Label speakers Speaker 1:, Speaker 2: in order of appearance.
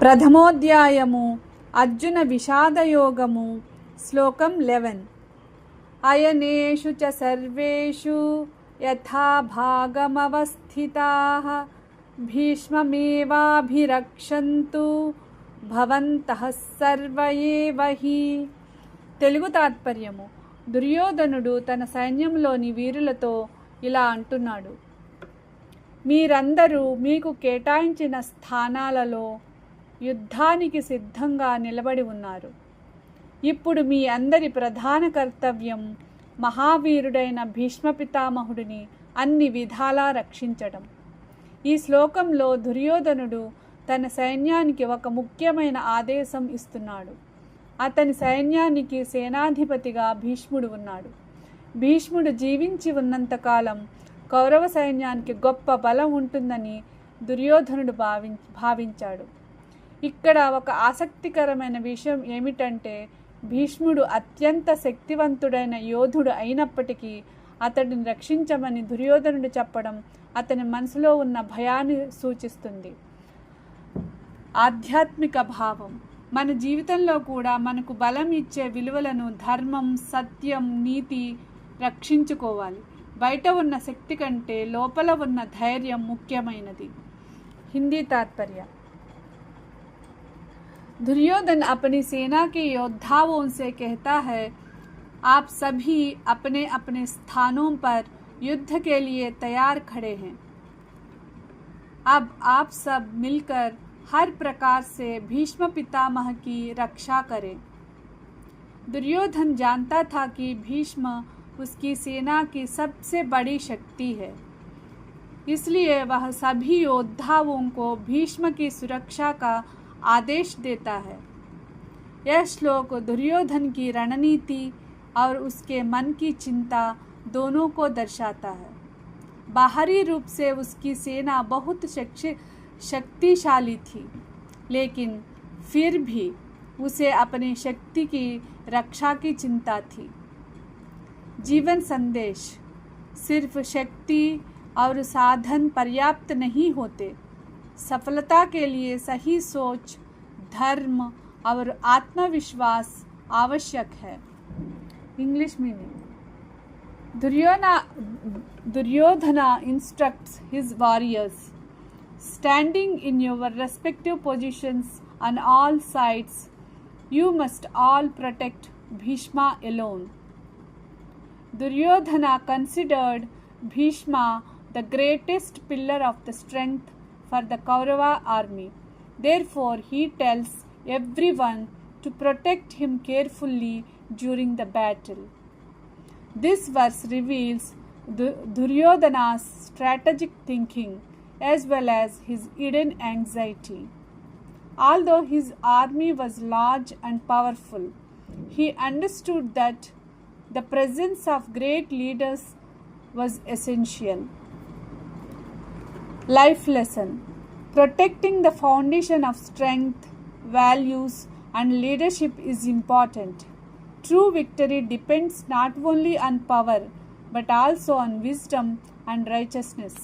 Speaker 1: ప్రథమోధ్యాయము అర్జున విషాదయోగము శ్లోకం 11 అయనేషు చ సర్వేషు యథా భాగమవస్థితాః భీష్మమేవాభిరక్షन्तు భవంతః సర్వ ఏవ హి. తెలుగు తాత్పర్యము. దుర్యోధనుడు తన సైన్యంలోని వీరులతో ఇలా అంటున్నాడు: మీరందరూ మీకు కేటాయించిన స్థానాలలో యుద్ధానికి సిద్ధంగా నిలబడి ఉన్నారు. ఇప్పుడు మీ అందరి ప్రధాన కర్తవ్యం మహావీరుడైన భీష్మ పితామహుడిని అన్ని విధాలా రక్షించడం. ఈ శ్లోకంలో దుర్యోధనుడు తన సైన్యానికి ఒక ముఖ్యమైన ఆదేశం ఇస్తున్నాడు. అతని సైన్యానికి సేనాధిపతిగా భీష్ముడు ఉన్నాడు. భీష్ముడు జీవించి ఉన్నంతకాలం కౌరవ సైన్యానికి గొప్ప బలం ఉంటుందని దుర్యోధనుడు భావించాడు. ఇక్కడ ఒక ఆసక్తికరమైన విషయం ఏమిటంటే, భీష్ముడు అత్యంత శక్తివంతుడైన యోధుడు అయినప్పటికీ అతడిని రక్షించమని దుర్యోధనుడు చెప్పడం అతని మనసులో ఉన్న భయాన్ని సూచిస్తుంది. ఆధ్యాత్మిక భావం. మన జీవితంలో కూడా మనకు బలం ఇచ్చే విలువలను ధర్మం, సత్యం, నీతి రక్షించుకోవాలి. బయట ఉన్న శక్తి కంటే లోపల ఉన్న ధైర్యం ముఖ్యమైనది. హిందీ तात्पर्य. दुर्योधन अपनी सेना के योद्धाओं से कहता है, आप सभी अपने अपने स्थानों पर युद्ध के लिए तैयार खड़े हैं. अब आप सब मिलकर हर प्रकार से भीष्म पितामह की रक्षा करें. दुर्योधन जानता था कि भीष्म उसकी सेना की सबसे बड़ी शक्ति है, इसलिए वह सभी योद्धाओं को भीष्म की सुरक्षा का आदेश देता है. यह श्लोक दुर्योधन की रणनीति और उसके मन की चिंता दोनों को दर्शाता है. बाहरी रूप से उसकी सेना बहुत शक्तिशाली थी, लेकिन फिर भी उसे अपनी शक्ति की रक्षा की चिंता थी. जीवन संदेश. सिर्फ शक्ति और साधन पर्याप्त नहीं होते. सफलता के लिए सही सोच, धर्म और आत्मविश्वास आवश्यक है. English meaning. Duryodhana instructs his warriors, standing in your respective positions on all sides, you must all protect Bhishma alone. Duryodhana considered Bhishma the greatest pillar of the strength for the Kaurava army. Therefore, he tells everyone to protect him carefully during the battle. This verse reveals Duryodhana's strategic thinking as well as his hidden anxiety. Although his army was large and powerful, he understood that the presence of great leaders was essential. Life lesson. Protecting the foundation of strength, values, and leadership is important. True victory depends not only on power but also on wisdom and righteousness.